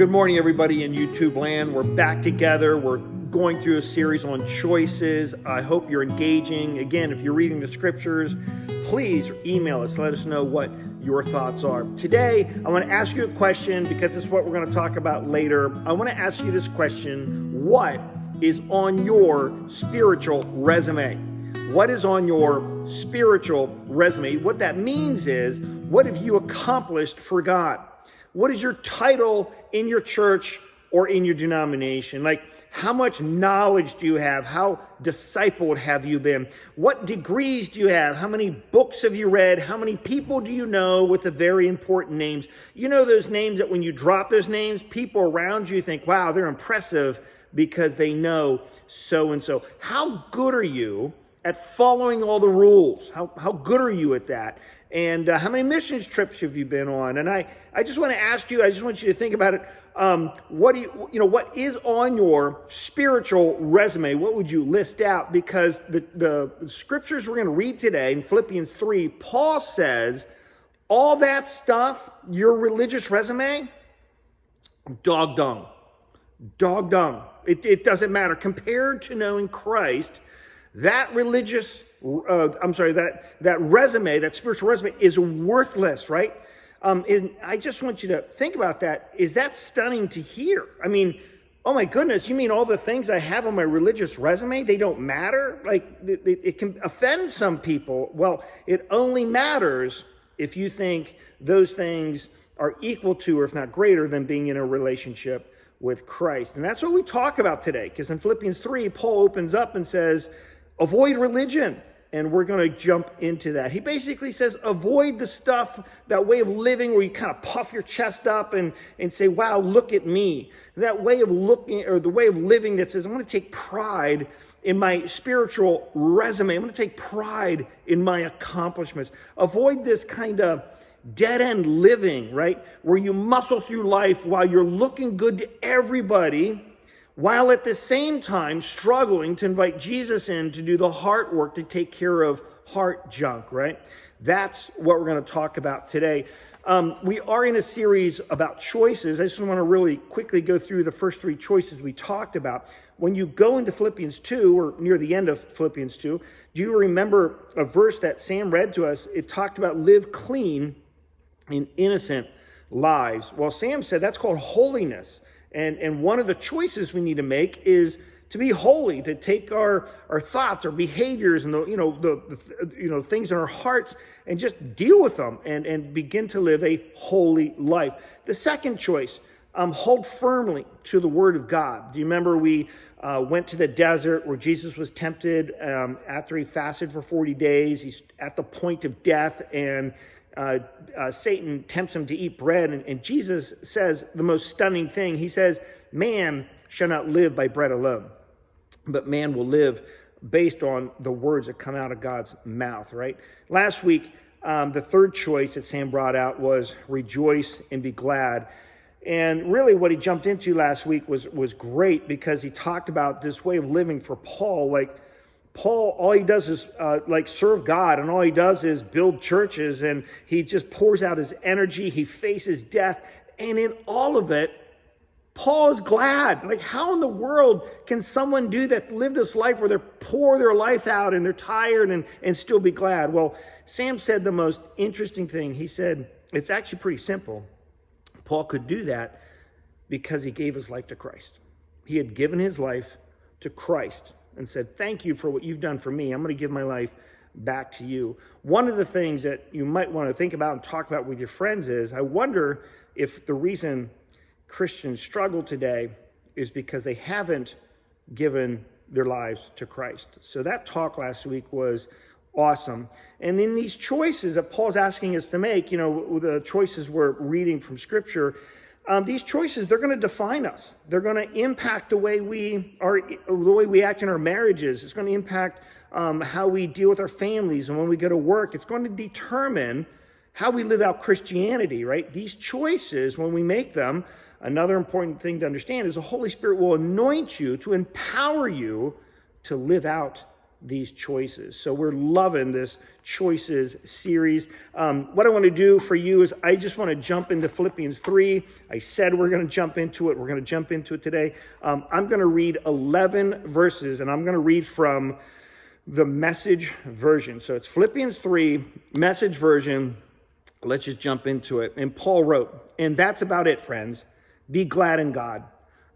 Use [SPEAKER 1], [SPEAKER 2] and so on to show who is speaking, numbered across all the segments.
[SPEAKER 1] Good morning, everybody in YouTube land. We're back together. We're going through a series on choices. I hope you're engaging. Again, if you're reading the scriptures, please email us. Let us know what your thoughts are. Today, I want to ask you a question because it's what we're going to talk about later. I want to ask you this question. What is on your spiritual resume? What is on your spiritual resume? What that means is, what have you accomplished for God? What is your title in your church or in your denomination? Like, how much knowledge do you have? How discipled have you been? What degrees do you have? How many books have you read? How many people do you know with the very important names? You know those names that when you drop those names, people around you think, wow, they're impressive because they know so-and-so. How good are you at following all the rules? How good are you at that? And how many missions trips have you been on? And I just want to ask you, I just want you to think about it. What is on your spiritual resume? What would you list out? Because the scriptures we're going to read today in Philippians 3, Paul says, all that stuff, your religious resume, dog dung. Dog dung. It doesn't matter. Compared to knowing Christ, that religious that resume, that spiritual resume is worthless, right? And I just want you to think about that. Is that stunning to hear? I mean, oh my goodness, you mean all the things I have on my religious resume, they don't matter? Like, it can offend some people. Well, it only matters if you think those things are equal to, or if not greater than, being in a relationship with Christ. And that's what we talk about today, because in Philippians 3, Paul opens up and says, avoid religion. And we're going to jump into that. He basically says, avoid the stuff, that way of living where you kind of puff your chest up and say, wow, look at me. That way of looking, or the way of living that says, I'm going to take pride in my spiritual resume. I'm going to take pride in my accomplishments. Avoid this kind of dead-end living, right? Where you muscle through life while you're looking good to everybody, while at the same time struggling to invite Jesus in to do the heart work, to take care of heart junk, right? That's what we're going to talk about today. We are in a series about choices. I just want to really quickly go through the first three choices we talked about. When you go into Philippians 2, or near the end of Philippians 2, do you remember a verse that Sam read to us? It talked about live clean and innocent lives. Well, Sam said that's called holiness. And one of the choices we need to make is to be holy, to take our thoughts, our behaviors, and the things in our hearts, and just deal with them and begin to live a holy life. The second choice, hold firmly to the word of God. Do you remember we went to the desert where Jesus was tempted after he fasted for 40 days? He's at the point of death, and Satan tempts him to eat bread, and Jesus says the most stunning thing. He says, man shall not live by bread alone, but man will live based on the words that come out of God's mouth, right? Last week, the third choice that Sam brought out was rejoice and be glad. And really what he jumped into last week was great, because he talked about this way of living for Paul. Like, Paul, all he does is serve God, and all he does is build churches, and he just pours out his energy. He faces death, and in all of it, Paul is glad. Like, how in the world can someone do that, live this life where they pour their life out and they're tired and still be glad? Well, Sam said the most interesting thing. He said, it's actually pretty simple. Paul could do that because he gave his life to Christ. He had given his life to Christ and said, thank you for what you've done for me. I'm going to give my life back to you. One of the things that you might want to think about and talk about with your friends is, I wonder if the reason Christians struggle today is because they haven't given their lives to Christ. So that talk last week was awesome. And in these choices that Paul's asking us to make, the choices we're reading from Scripture, these choices, they're going to define us. They're going to impact the way we act in our marriages. It's going to impact how we deal with our families and when we go to work. It's going to determine how we live out Christianity, right? These choices, when we make them, another important thing to understand is the Holy Spirit will anoint you to empower you to live out these choices. So we're loving this choices series. What I want to do for you is I just want to jump into Philippians 3. I said we're going to jump into it. We're going to jump into it today. I'm going to read 11 verses, and I'm going to read from the Message version. So it's Philippians 3, Message version. Let's just jump into it. And Paul wrote, and that's about it, friends. Be glad in God.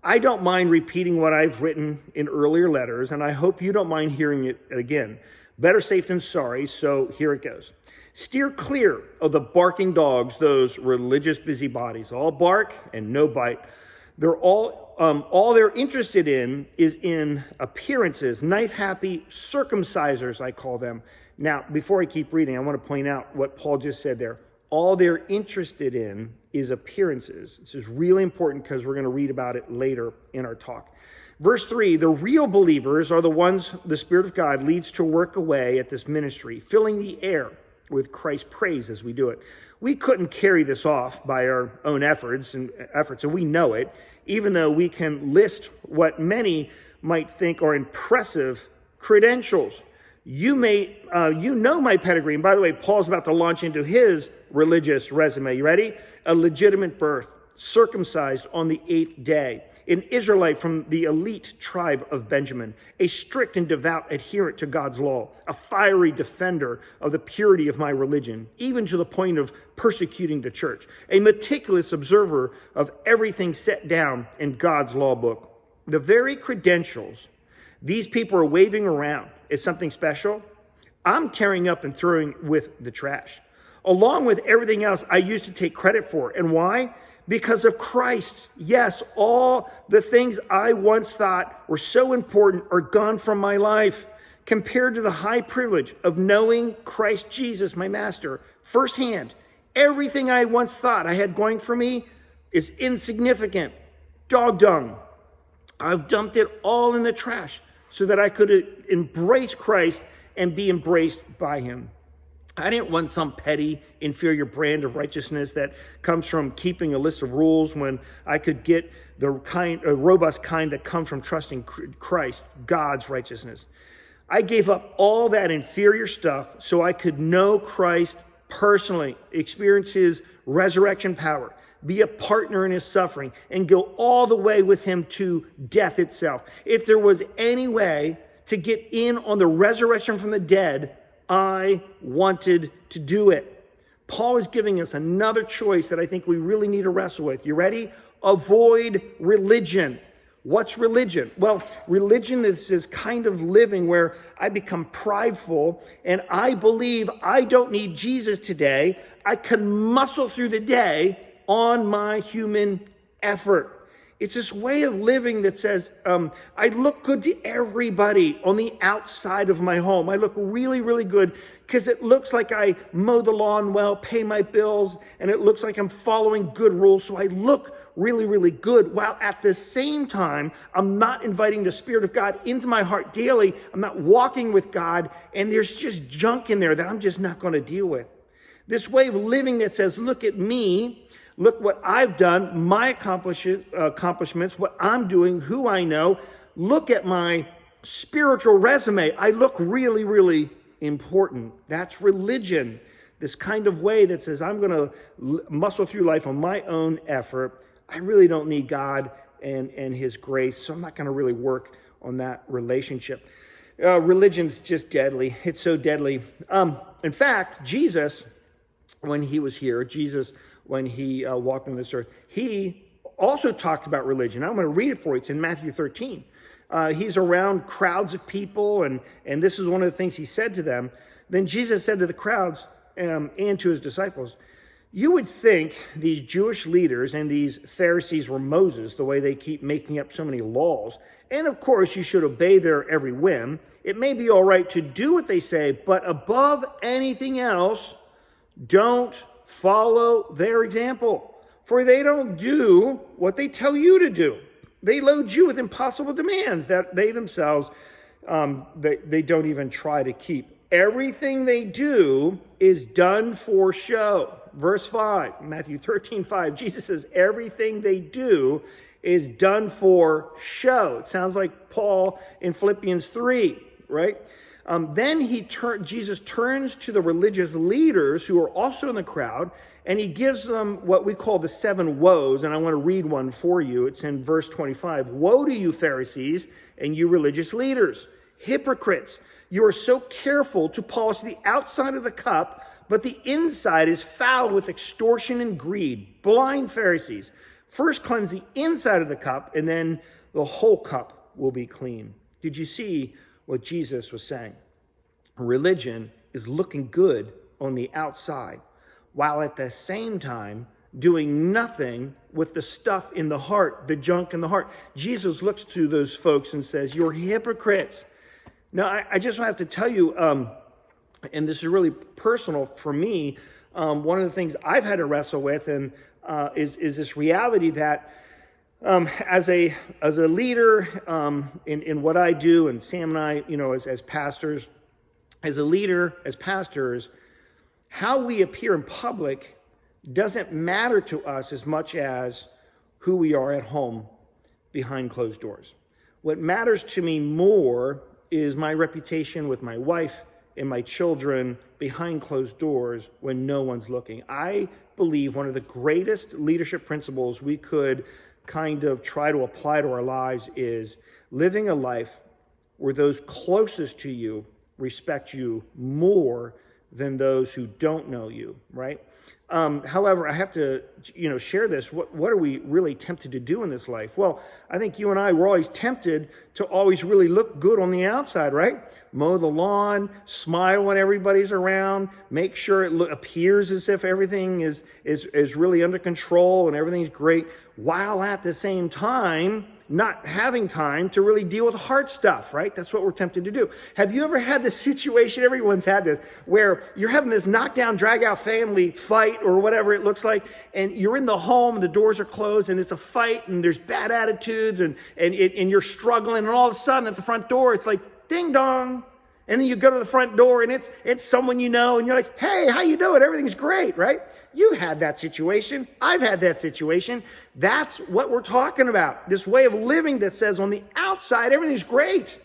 [SPEAKER 1] I don't mind repeating what I've written in earlier letters, and I hope you don't mind hearing it again. Better safe than sorry, so here it goes. Steer clear of the barking dogs, those religious busybodies. All bark and no bite. They're all they're interested in is in appearances, knife-happy circumcisers, I call them. Now, before I keep reading, I want to point out what Paul just said there. All they're interested in is appearances. This is really important because we're going to read about it later in our talk. Verse 3, the real believers are the ones the Spirit of God leads to work away at this ministry, filling the air with Christ's praise as we do it. We couldn't carry this off by our own efforts, and we know it, even though we can list what many might think are impressive credentials. You know my pedigree. And by the way, Paul's about to launch into his religious resume. You ready? A legitimate birth, circumcised on the 8th day, an Israelite from the elite tribe of Benjamin, a strict and devout adherent to God's law, a fiery defender of the purity of my religion, even to the point of persecuting the church, a meticulous observer of everything set down in God's law book. The very credentials these people are waving around is something special. I'm tearing up and throwing with the trash, along with everything else I used to take credit for. And why? Because of Christ. Yes, all the things I once thought were so important are gone from my life compared to the high privilege of knowing Christ Jesus, my master, firsthand. Everything I once thought I had going for me is insignificant, dog dung. I've dumped it all in the trash so that I could embrace Christ and be embraced by him. I didn't want some petty, inferior brand of righteousness that comes from keeping a list of rules when I could get the robust kind that comes from trusting Christ, God's righteousness. I gave up all that inferior stuff so I could know Christ personally, experience his resurrection power, be a partner in his suffering, and go all the way with him to death itself. If there was any way to get in on the resurrection from the dead, I wanted to do it. Paul is giving us another choice that I think we really need to wrestle with. You ready? Avoid religion. What's religion? Well, religion is this kind of living where I become prideful and I believe I don't need Jesus today. I can muscle through the day on my human effort. It's this way of living that says, I look good to everybody on the outside of my home. I look really, really good because it looks like I mow the lawn well, pay my bills, and it looks like I'm following good rules. So I look really, really good, while at the same time, I'm not inviting the Spirit of God into my heart daily. I'm not walking with God, and there's just junk in there that I'm just not going to deal with. This way of living that says, look at me, look what I've done, my accomplishments, what I'm doing, who I know. Look at my spiritual resume. I look really, really important. That's religion. This kind of way that says I'm going to muscle through life on my own effort. I really don't need God and his grace, so I'm not going to really work on that relationship. Religion's just deadly. It's so deadly. In fact, Jesus, when he was here, when he walked on this earth, he also talked about religion. I'm going to read it for you. It's in Matthew 13. He's around crowds of people, and this is one of the things he said to them. Then Jesus said to the crowds and to his disciples, you would think these Jewish leaders and these Pharisees were Moses, the way they keep making up so many laws. And of course, you should obey their every whim. It may be all right to do what they say, but above anything else, don't follow their example, for they don't do what they tell you to do. They load you with impossible demands that they themselves, they don't even try to keep. Everything they do is done for show. Verse 5, Matthew 13:5, Jesus says everything they do is done for show. It sounds like Paul in Philippians 3, right? Then Jesus turns to the religious leaders who are also in the crowd, and he gives them what we call the 7 woes. And I want to read one for you. It's in verse 25. Woe to you, Pharisees, and you religious leaders, hypocrites! You are so careful to polish the outside of the cup, but the inside is foul with extortion and greed. Blind Pharisees! First cleanse the inside of the cup, and then the whole cup will be clean. Did you see what Jesus was saying? Religion is looking good on the outside, while at the same time doing nothing with the stuff in the heart, the junk in the heart. Jesus looks to those folks and says, you're hypocrites. Now, I just have to tell you, and this is really personal for me, one of the things I've had to wrestle with and is this reality that as a leader in what I do, and Sam and I, as pastors, as a leader, as pastors, how we appear in public doesn't matter to us as much as who we are at home behind closed doors. What matters to me more is my reputation with my wife and my children behind closed doors when no one's looking. I believe one of the greatest leadership principles we could kind of try to apply to our lives is living a life where those closest to you respect you more than those who don't know you, right? However, I have to, share this. What are we really tempted to do in this life? Well, I think you and I were always tempted to always really look good on the outside, right? Mow the lawn, smile when everybody's around, make sure it appears as if everything is really under control and everything's great, while at the same time not having time to really deal with hard stuff, right? That's what we're tempted to do. Have you ever had this situation, everyone's had this, where you're having this knockdown, drag-out family fight or whatever it looks like, and you're in the home and the doors are closed and it's a fight and there's bad attitudes and you're struggling, and all of a sudden at the front door it's like ding dong, and then you go to the front door and it's someone you know, and you're like, hey, how you doing? Everything's great, right? You had that situation. I've had that situation. That's what we're talking about. This way of living that says on the outside, everything's great,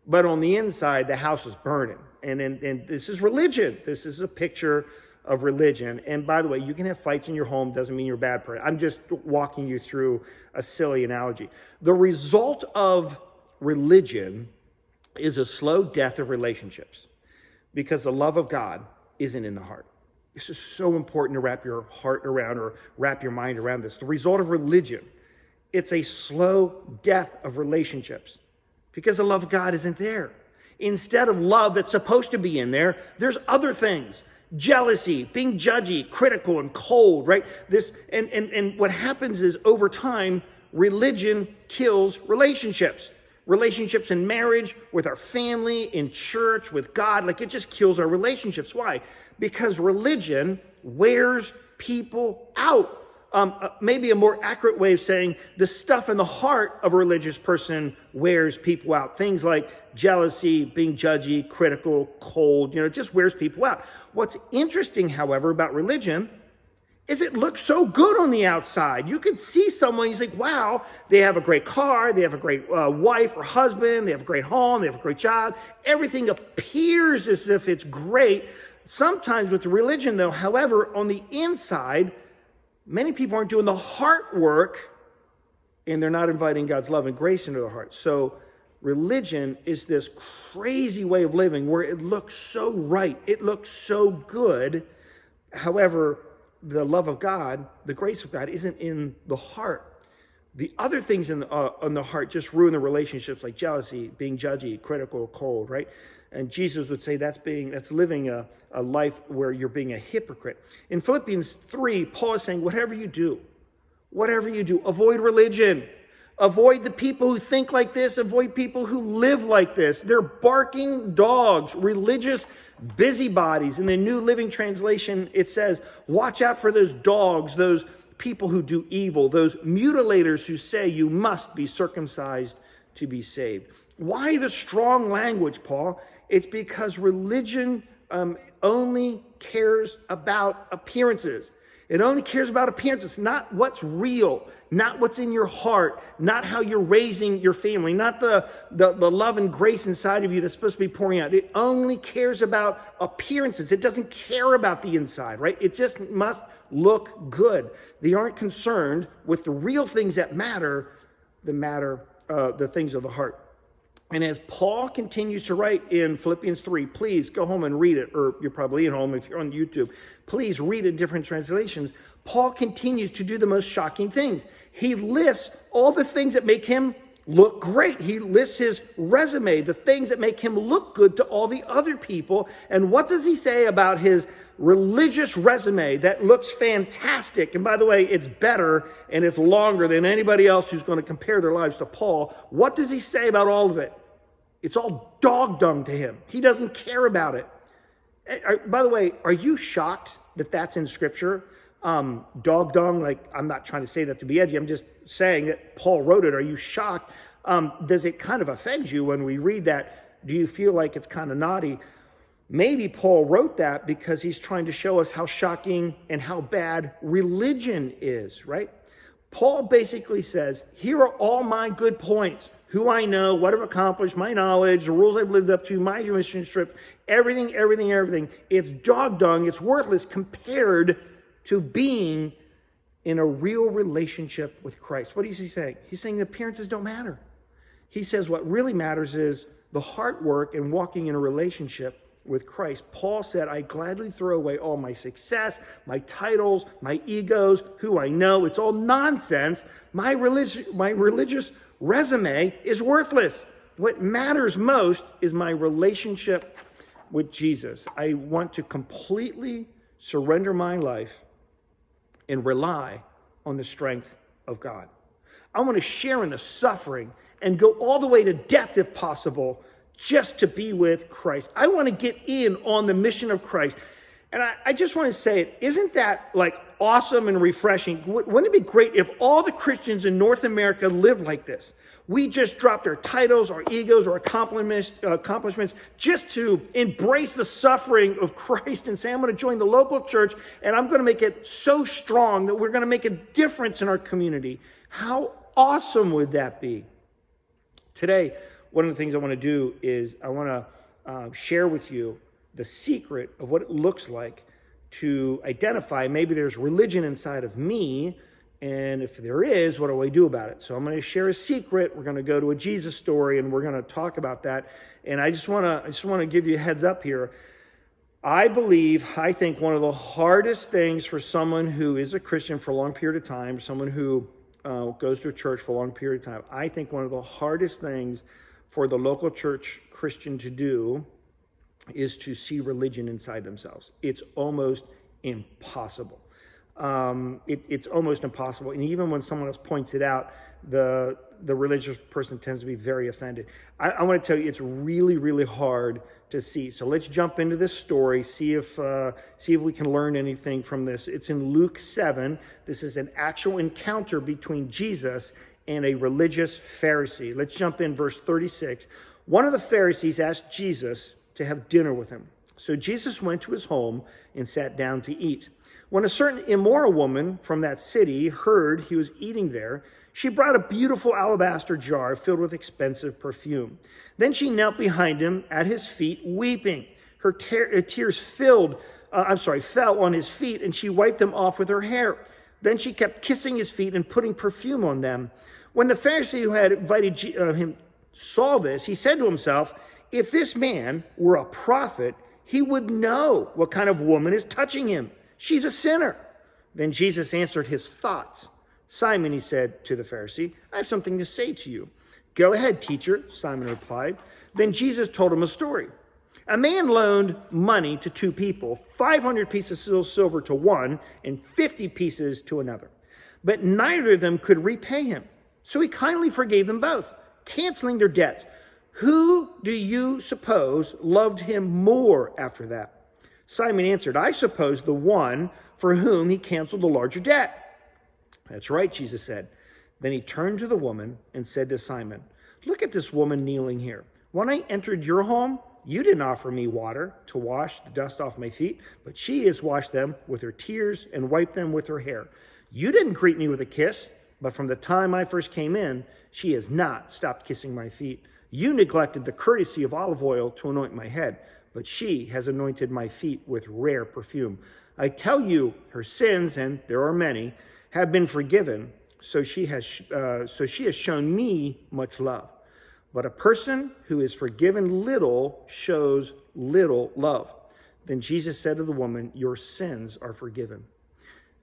[SPEAKER 1] but on the inside, the house is burning. And this is religion. This is a picture of religion. And by the way, you can have fights in your home. Doesn't mean you're a bad person. I'm just walking you through a silly analogy. The result of religion is a slow death of relationships because the love of God isn't in the heart. This is so important to wrap your heart around or wrap your mind around this. The result of religion, it's a slow death of relationships because the love of God isn't there. Instead of love that's supposed to be in there, there's other things. Jealousy, being judgy, critical, and cold, right? And what happens is over time, religion kills relationships. Relationships in marriage, with our family, in church, with God, it just kills our relationships. Why? Because religion wears people out. Maybe a more accurate way of saying the stuff in the heart of a religious person wears people out. Things like jealousy, being judgy, critical, cold, it just wears people out. What's interesting, however, about religion is it looks so good on the outside. You can see someone, you think, wow, they have a great car, they have a great wife or husband, they have a great home, they have a great job. Everything appears as if it's great. Sometimes with religion, though, however, on the inside, many people aren't doing the heart work, and they're not inviting God's love and grace into their heart. So religion is this crazy way of living where it looks so right, it looks so good. However, the love of God, the grace of God, isn't in the heart. The other things in the heart just ruin the relationships, like jealousy, being judgy, critical, cold, right? And Jesus would say that's living a life where you're being a hypocrite. In Philippians 3, Paul is saying, whatever you do, avoid religion. Avoid the people who think like this. Avoid people who live like this. They're barking dogs, religious busybodies. In the New Living Translation, it says, watch out for those dogs, those people who do evil, those mutilators who say you must be circumcised to be saved. Why the strong language, Paul? It's because religion only cares about appearances. It only cares about appearances, not what's real, not what's in your heart, not how you're raising your family, not the love and grace inside of you that's supposed to be pouring out. It only cares about appearances. It doesn't care about the inside, right? It just must look good. They aren't concerned with the real things that matter, the things of the heart. And as Paul continues to write in Philippians 3, please go home and read it, or you're probably at home if you're on YouTube. Please read it, different translations. Paul continues to do the most shocking things. He lists all the things that make him look great. He lists his resume, the things that make him look good to all the other people. And what does he say about his religious resume that looks fantastic? And by the way, it's better and it's longer than anybody else who's going to compare their lives to Paul. What does he say about all of it? It's all dog dung to him. He doesn't care about it. By the way, are you shocked that that's in Scripture? Dog dung, like, I'm not trying to say that to be edgy. I'm just saying that Paul wrote it. Are you shocked? Does it kind of offend you when we read that? Do you feel like it's kind of naughty? Maybe Paul wrote that because he's trying to show us how shocking and how bad religion is, right? Paul basically says, here are all my good points. Who I know, what I've accomplished, my knowledge, the rules I've lived up to, my mission trips, everything. It's dog dung, it's worthless compared to being in a real relationship with Christ. What is he saying? He's saying the appearances don't matter. He says what really matters is the heart work and walking in a relationship with Christ. Paul said, I gladly throw away all my success, my titles, my egos, who I know. It's all nonsense. My religious resume is worthless. What matters most is my relationship with Jesus. I want to completely surrender my life and rely on the strength of God. I want to share in the suffering and go all the way to death if possible, just to be with Christ. I want to get in on the mission of Christ. And I just want to say it, isn't that like awesome and refreshing? Wouldn't it be great if all the Christians in North America lived like this? We just dropped our titles, our egos, our accomplishments just to embrace the suffering of Christ and say, I'm going to join the local church and I'm going to make it so strong that we're going to make a difference in our community. How awesome would that be? Today, one of the things I want to do is I want to share with you the secret of what it looks like to identify maybe there's religion inside of me, and if there is, what do I do about it? So I'm going to share a secret. We're going to go to a Jesus story, and we're going to talk about that. And I just want to give you a heads up here. I think one of the hardest things for someone who is a Christian for a long period of time, someone who goes to a church for a long period of time, I think one of the hardest things for the local church Christian to do is to see religion inside themselves. It's almost impossible. It's almost impossible. And even when someone else points it out, the religious person tends to be very offended. I want to tell you, it's really, really hard to see. So let's jump into this story, see if we can learn anything from this. It's in Luke 7. This is an actual encounter between Jesus and a religious Pharisee. Let's jump in verse 36. One of the Pharisees asked Jesus to have dinner with him. So Jesus went to his home and sat down to eat. When a certain immoral woman from that city heard he was eating there, she brought a beautiful alabaster jar filled with expensive perfume. Then she knelt behind him at his feet, weeping. Her tears fell on his feet, and she wiped them off with her hair. Then she kept kissing his feet and putting perfume on them. When the Pharisee who had invited him saw this, he said to himself, if this man were a prophet, he would know what kind of woman is touching him. She's a sinner. Then Jesus answered his thoughts. Simon, he said to the Pharisee, I have something to say to you. Go ahead, teacher, Simon replied. Then Jesus told him a story. A man loaned money to two people, 500 pieces of silver to one and 50 pieces to another. But neither of them could repay him. So he kindly forgave them both, canceling their debts. Who do you suppose loved him more after that? Simon answered, I suppose the one for whom he canceled the larger debt. That's right, Jesus said. Then he turned to the woman and said to Simon, look at this woman kneeling here. When I entered your home, You didn't offer me water to wash the dust off my feet, but she has washed them with her tears and wiped them with her hair. You didn't greet me with a kiss, but from the time I first came in, she has not stopped kissing my feet. You neglected the courtesy of olive oil to anoint my head, but she has anointed my feet with rare perfume. I tell you, her sins, and there are many, have been forgiven, so she has shown me much love. But a person who is forgiven little shows little love. Then Jesus said to the woman, your sins are forgiven.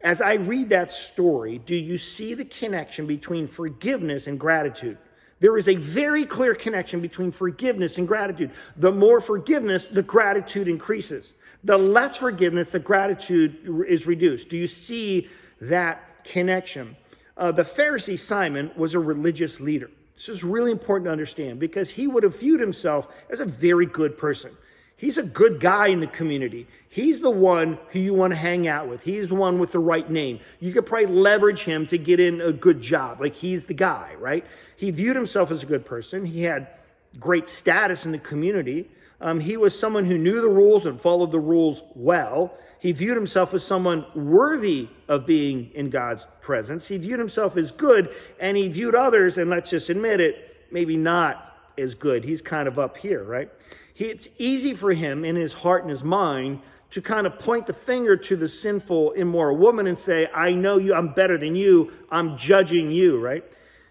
[SPEAKER 1] As I read that story, do you see the connection between forgiveness and gratitude? There is a very clear connection between forgiveness and gratitude. The more forgiveness, the gratitude increases. The less forgiveness, the gratitude is reduced. Do you see that connection? The Pharisee Simon was a religious leader. This is really important to understand because he would have viewed himself as a very good person. He's a good guy in the community. He's the one who you want to hang out with. He's the one with the right name. You could probably leverage him to get in a good job. Like he's the guy, right? He viewed himself as a good person. He had great status in the community. He was someone who knew the rules and followed the rules well. He viewed himself as someone worthy of being in God's presence. He viewed himself as good, and he viewed others, and let's just admit it, maybe not as good. He's kind of up here, right? It's easy for him in his heart and his mind to kind of point the finger to the sinful, immoral woman and say, I know you, I'm better than you, I'm judging you, right?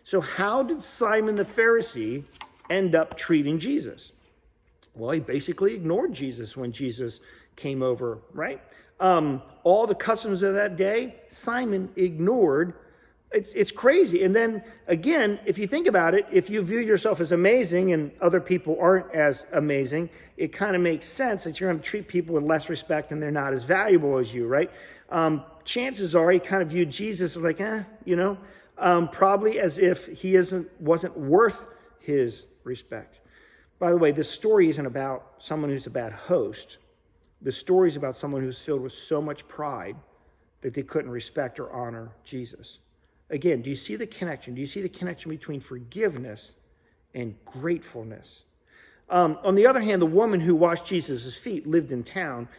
[SPEAKER 1] So how did Simon the Pharisee end up treating Jesus? Well, he basically ignored Jesus when Jesus came over, right? All the customs of that day, Simon ignored. It's crazy. And then again, if you think about it, if you view yourself as amazing and other people aren't as amazing, it kind of makes sense that you're going to treat people with less respect and they're not as valuable as you, right? Chances are he kind of viewed Jesus as like, probably as if he wasn't worth his respect. By the way, this story isn't about someone who's a bad host. The story is about someone who's filled with so much pride that they couldn't respect or honor Jesus. Again, do you see the connection? Do you see the connection between forgiveness and gratefulness? On the other hand, the woman who washed Jesus' feet lived in town.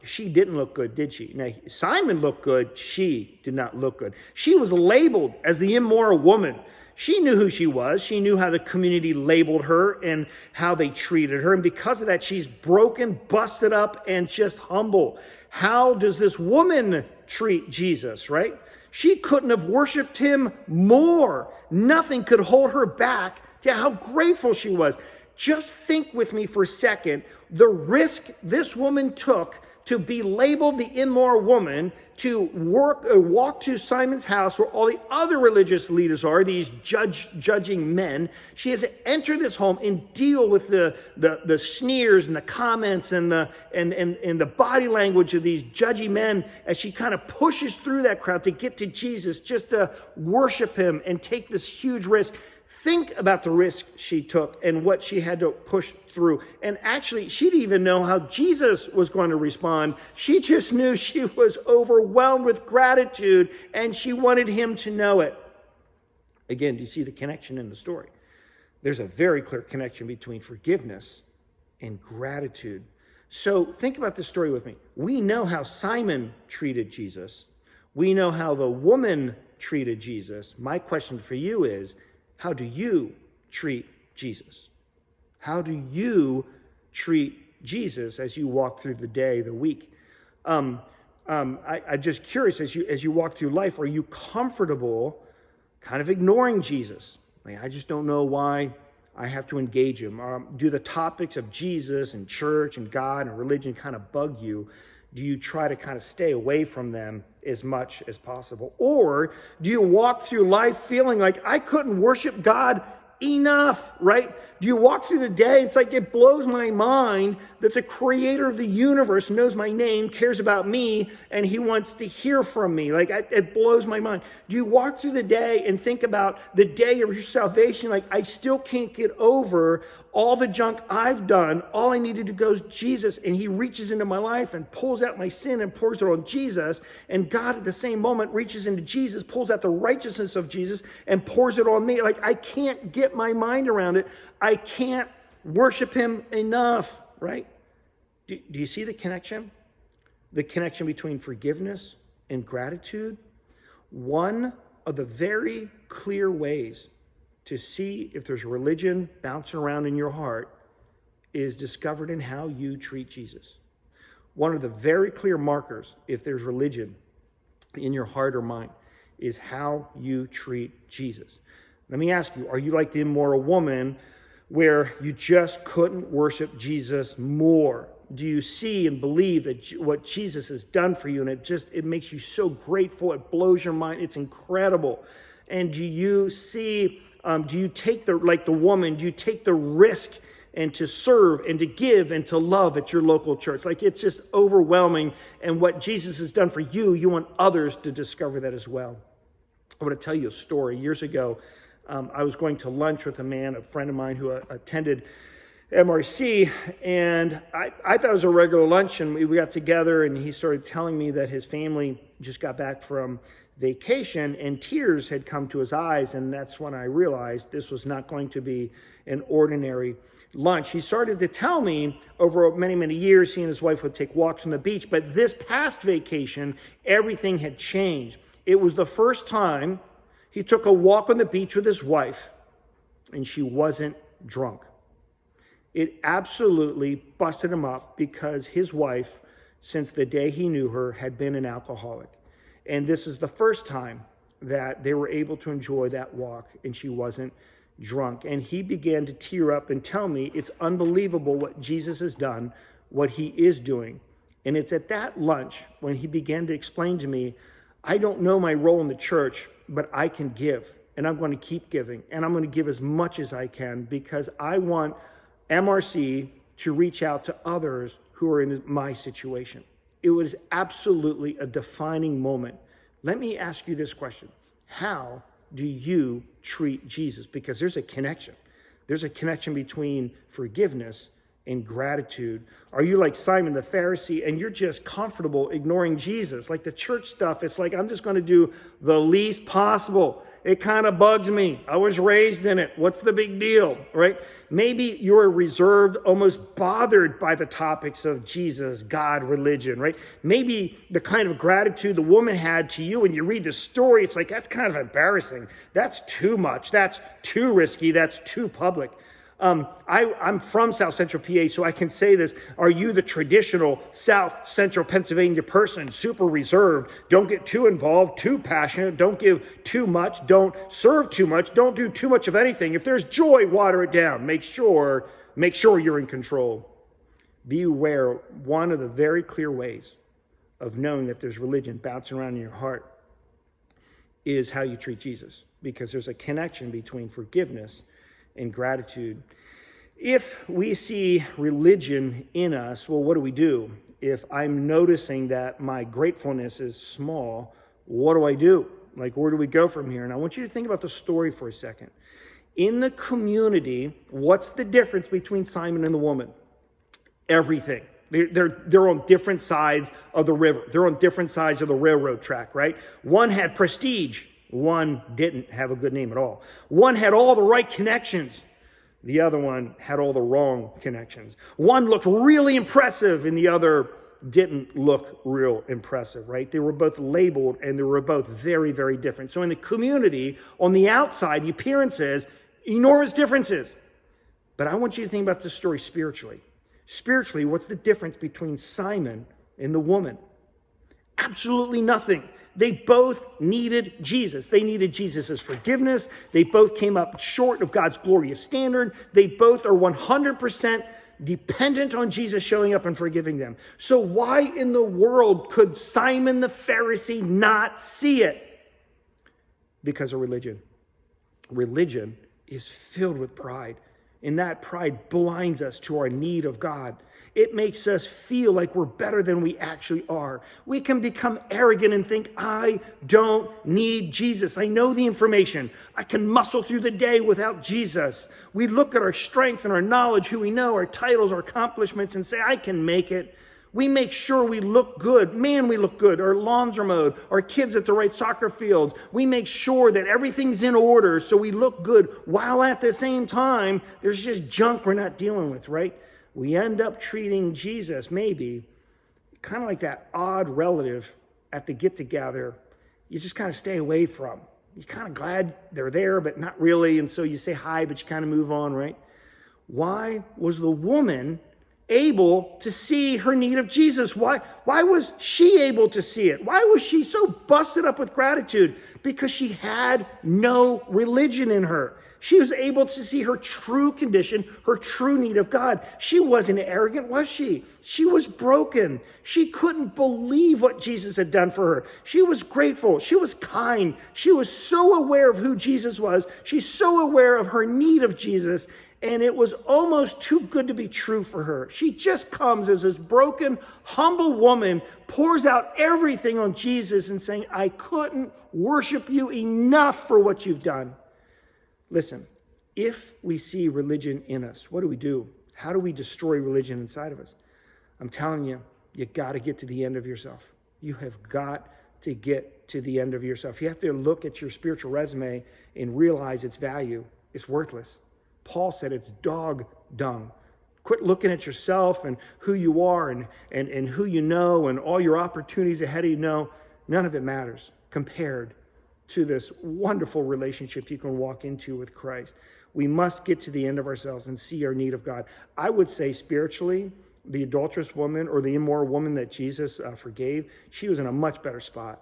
[SPEAKER 1] She didn't look good, did she? Now, Simon looked good. She did not look good. She was labeled as the immoral woman. She knew who she was. She knew how the community labeled her and how they treated her. And because of that, she's broken, busted up, and just humble. How does this woman treat Jesus, right? She couldn't have worshiped him more. Nothing could hold her back to how grateful she was. Just think with me for a second, the risk this woman took to be labeled the immoral woman, to walk to Simon's house where all the other religious leaders are, these judging men. She has to enter this home and deal with the sneers and the comments and the body language of these judgy men as she kind of pushes through that crowd to get to Jesus, just to worship him and take this huge risk. Think about the risk she took and what she had to push through. And actually, she didn't even know how Jesus was going to respond. She just knew she was overwhelmed with gratitude and she wanted him to know it. Again, do you see the connection in the story? There's a very clear connection between forgiveness and gratitude. So think about this story with me. We know how Simon treated Jesus. We know how the woman treated Jesus. My question for you is, how do you treat Jesus? How do you treat Jesus as you walk through the day, the week? I'm just curious, as you walk through life, are you comfortable kind of ignoring Jesus? Like, I just don't know why I have to engage him. Do the topics of Jesus and church and God and religion kind of bug you? Do you try to kind of stay away from them as much as possible? Or do you walk through life feeling like I couldn't worship God enough, right? Do you walk through the day? It's like it blows my mind that the creator of the universe knows my name, cares about me, and he wants to hear from me. Like it blows my mind. Do you walk through the day and think about the day of your salvation? Like I still can't get over all the junk I've done. All I needed to go is Jesus, and he reaches into my life and pulls out my sin and pours it on Jesus. And God at the same moment reaches into Jesus, pulls out the righteousness of Jesus and pours it on me. Like I can't get my mind around it. I can't worship him enough, right? Do you see the connection? The connection between forgiveness and gratitude? One of the very clear ways to see if there's religion bouncing around in your heart is discovered in how you treat Jesus. One of the very clear markers, if there's religion in your heart or mind, is how you treat Jesus. Let me ask you, are you like the immoral woman where you just couldn't worship Jesus more? Do you see and believe that what Jesus has done for you, and it makes you so grateful, it blows your mind, it's incredible? And do you see, do you take the woman, do you take the risk and to serve and to give and to love at your local church? Like, it's just overwhelming. And what Jesus has done for you, you want others to discover that as well. I want to tell you a story. Years ago, I was going to lunch with a friend of mine who attended MRC, and I thought it was a regular lunch, and we got together, and he started telling me that his family just got back from vacation, and tears had come to his eyes, and that's when I realized this was not going to be an ordinary lunch. He started to tell me over many, many years, he and his wife would take walks on the beach, but this past vacation, everything had changed. It was the first time he took a walk on the beach with his wife, and she wasn't drunk. It absolutely busted him up because his wife, since the day he knew her, had been an alcoholic. And this is the first time that they were able to enjoy that walk, and she wasn't drunk. And he began to tear up and tell me it's unbelievable what Jesus has done, what he is doing. And it's at that lunch when he began to explain to me, I don't know my role in the church, but I can give, and I'm going to keep giving, and I'm going to give as much as I can because I want MRC to reach out to others who are in my situation. It was absolutely a defining moment. Let me ask you this question. How do you treat Jesus? Because there's a connection. There's a connection between forgiveness and gratitude. Are you like Simon the Pharisee and you're just comfortable ignoring Jesus? Like the church stuff, it's like, I'm just going to do the least possible. It kind of bugs me. I was raised in it. What's the big deal, right? Maybe you're reserved, almost bothered by the topics of Jesus, God, religion, right? Maybe the kind of gratitude the woman had to you, and you read the story, it's like, that's kind of embarrassing. That's too much. That's too risky. That's too public. I'm from South Central PA, so I can say this. Are you the traditional South Central Pennsylvania person, super reserved, don't get too involved, too passionate, don't give too much, don't serve too much, don't do too much of anything? If there's joy, water it down. Make sure you're in control. Be aware, one of the very clear ways of knowing that there's religion bouncing around in your heart is how you treat Jesus, because there's a connection between forgiveness and gratitude. If we see religion in us, well, what do we do? If I'm noticing that my gratefulness is small, what do I do? Like, where do we go from here? And I want you to think about the story for a second. In the community, what's the difference between Simon and the woman? Everything. They're on different sides of the river. They're on different sides of the railroad track, right? One had prestige. One didn't have a good name at all. One had all the right connections. The other one had all the wrong connections. One looked really impressive and the other didn't look real impressive, right? They were both labeled and they were both very, very different. So in the community, on the outside, the appearances, enormous differences. But I want you to think about this story spiritually. Spiritually, what's the difference between Simon and the woman? Absolutely nothing. They both needed Jesus. They needed Jesus' forgiveness. They both came up short of God's glorious standard. They both are 100% dependent on Jesus showing up and forgiving them. So why in the world could Simon the Pharisee not see it? Because of religion. Religion is filled with pride, and that pride blinds us to our need of God. It makes us feel like we're better than we actually are. We can become arrogant and think, I don't need Jesus. I know the information. I can muscle through the day without Jesus. We look at our strength and our knowledge, who we know, our titles, our accomplishments, and say, I can make it We make sure we look good. Man, we look good. Our lawns are mowed. Our kids at the right soccer fields. We make sure that everything's in order so we look good, while at the same time, there's just junk we're not dealing with, right? We end up treating Jesus maybe kind of like that odd relative at the get-together you just kind of stay away from. You're kind of glad they're there, but not really. And so you say hi, but you kind of move on, right? Why was the woman able to see her need of Jesus? Why was she able to see it? Why was she so busted up with gratitude? Because she had no religion in her. She was able to see her true condition, her true need of God. She wasn't arrogant, was she? She was broken. She couldn't believe what Jesus had done for her. She was grateful. She was kind. She was so aware of who Jesus was. She's so aware of her need of Jesus. And it was almost too good to be true for her. She just comes as this broken, humble woman, pours out everything on Jesus and saying, I couldn't worship you enough for what you've done. Listen, if we see religion in us, what do? How do we destroy religion inside of us? I'm telling you, you got to get to the end of yourself. You have got to get to the end of yourself. You have to look at your spiritual resume and realize its value. It's worthless. Paul said it's dog dung. Quit looking at yourself and who you are and who you know and all your opportunities ahead of you. No, none of it matters compared to this wonderful relationship you can walk into with Christ. We must get to the end of ourselves and see our need of God. I would say spiritually, the adulterous woman or the immoral woman that Jesus forgave, she was in a much better spot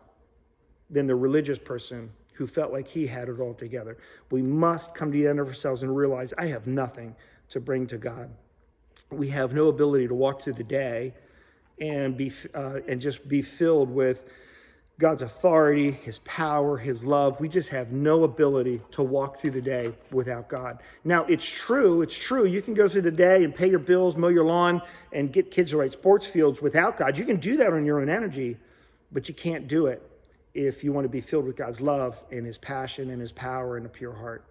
[SPEAKER 1] than the religious person who felt like he had it all together. We must come to the end of ourselves and realize I have nothing to bring to God. We have no ability to walk through the day and just be filled with God's authority, his power, his love. We just have no ability to walk through the day without God. Now, it's true. You can go through the day and pay your bills, mow your lawn, and get kids to the right sports fields without God. You can do that on your own energy, but you can't do it if you want to be filled with God's love and his passion and his power and a pure heart.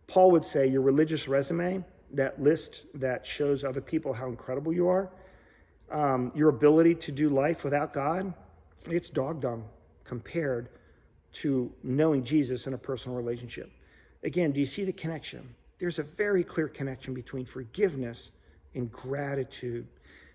[SPEAKER 1] Paul would say your religious resume, that list that shows other people how incredible you are, your ability to do life without God, it's dog dung compared to knowing Jesus in a personal relationship. Again, do you see the connection? There's a very clear connection between forgiveness and gratitude.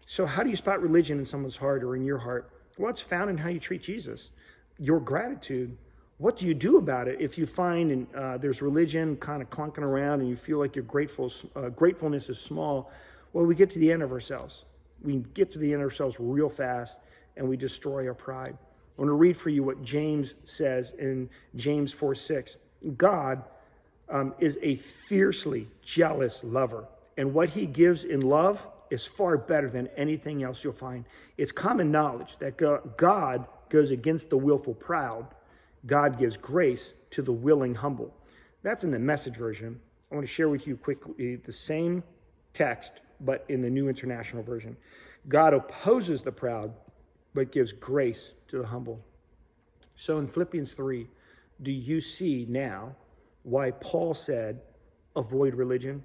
[SPEAKER 1] So how do you spot religion in someone's heart or in your heart? Well, it's found in how you treat Jesus. Your gratitude, what do you do about it if you find there's religion kind of clunking around and you feel like your gratefulness is small? Well, we get to the end of ourselves. We get to the end of ourselves real fast and we destroy our pride. I want to read for you what James says in James 4:6. God is a fiercely jealous lover, and what he gives in love is far better than anything else you'll find. It's common knowledge that God goes against the willful proud. God gives grace to the willing humble. That's in the Message version. I want to share with you quickly the same text, but in the New International Version. God opposes the proud, but gives grace to the humble. So in Philippians 3, do you see now why Paul said, avoid religion?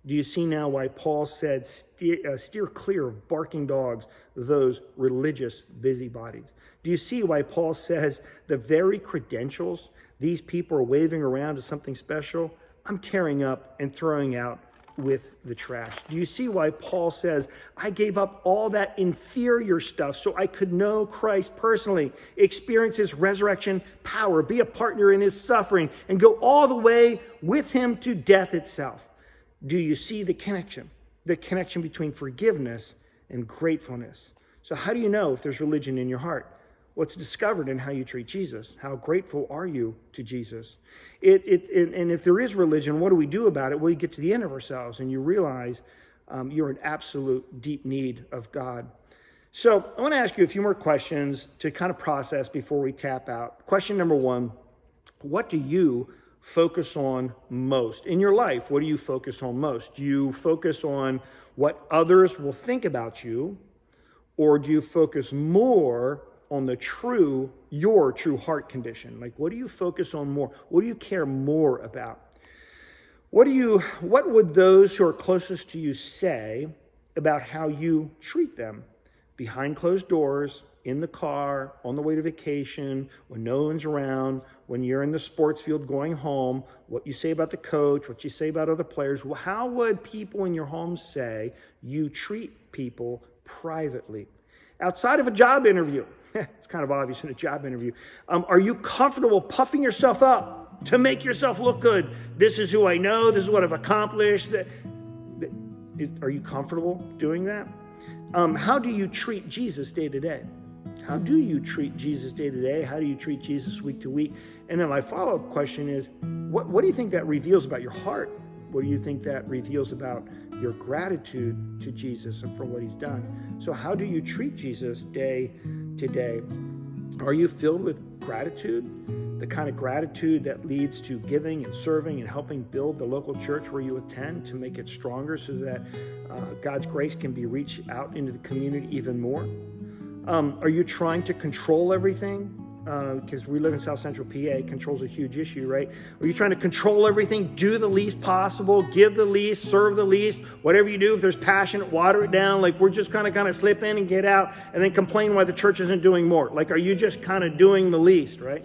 [SPEAKER 1] Do you see now why Paul said, steer clear of barking dogs, those religious busybodies? Do you see why Paul says the very credentials these people are waving around as something special, I'm tearing up and throwing out with the trash? Do you see why Paul says, I gave up all that inferior stuff so I could know Christ personally, experience his resurrection power, be a partner in his suffering, and go all the way with him to death itself? Do you see the connection between forgiveness and gratefulness? So how do you know if there's religion in your heart? Well, it's discovered in how you treat Jesus. How grateful are you to Jesus? And if there is religion, what do we do about it? Well, you get to the end of ourselves and you realize you're in absolute deep need of God. So I want to ask you a few more questions to kind of process before we tap out. Question number one, what do you focus on most in your life? What do you focus on most? Do you focus on what others will think about you, or do you focus more on your true heart condition? Like, what do you focus on more? What do you care more about? What would those who are closest to you say about how you treat them? behind closed doors, in the car, on the way to vacation, when no one's around, when you're in the sports field going home, what you say about the coach, what you say about other players. How would people in your home say you treat people privately? Outside of a job interview, it's kind of obvious in a job interview, are you comfortable puffing yourself up to make yourself look good? This is who I know, this is what I've accomplished. Are you comfortable doing that? How do you treat Jesus day to day? How do you treat Jesus day to day? How do you treat Jesus week to week? And then my follow-up question is, what do you think that reveals about your heart? What do you think that reveals about your gratitude to Jesus and for what he's done? So how do you treat Jesus day to day? Are you filled with gratitude? The kind of gratitude that leads to giving and serving and helping build the local church where you attend to make it stronger so that God's grace can be reached out into the community even more? Are you trying to control everything? Because we live in South Central PA, control's a huge issue, right? Are you trying to control everything, do the least possible, give the least, serve the least, whatever you do, if there's passion, water it down, like we're just kind of slip in and get out and then complain why the church isn't doing more? Like, are you just kind of doing the least, right?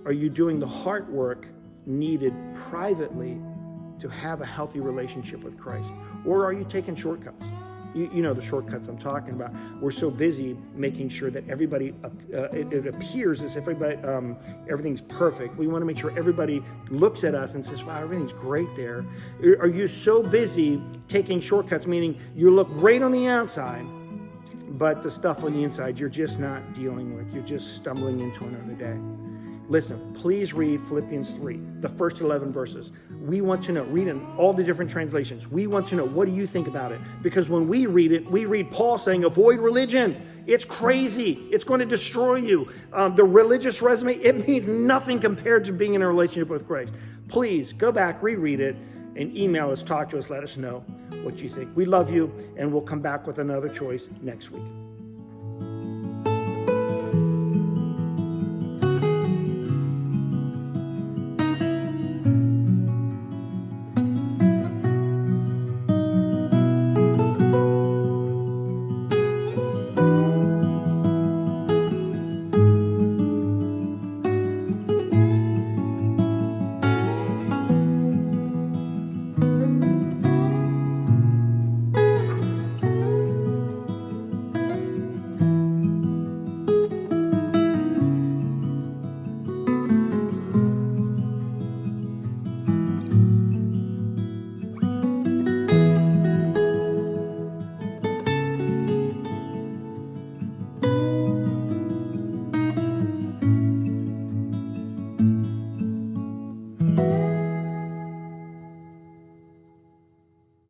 [SPEAKER 1] Are you doing the heart work needed privately to have a healthy relationship with Christ? Or are you taking shortcuts? You know the shortcuts I'm talking about. We're so busy making sure that everybody, it appears as if everything's perfect. We want to make sure everybody looks at us and says, wow, everything's great there. Are you so busy taking shortcuts, meaning you look great on the outside, but the stuff on the inside you're just not dealing with? You're just stumbling into another day. Listen, please read Philippians 3, the first 11 verses. We want to know, read in all the different translations. We want to know, what do you think about it? Because when we read it, we read Paul saying, avoid religion. It's crazy. It's going to destroy you. The religious resume, it means nothing compared to being in a relationship with Christ. Please go back, reread it, and email us, talk to us, let us know what you think. We love you, and we'll come back with another choice next week.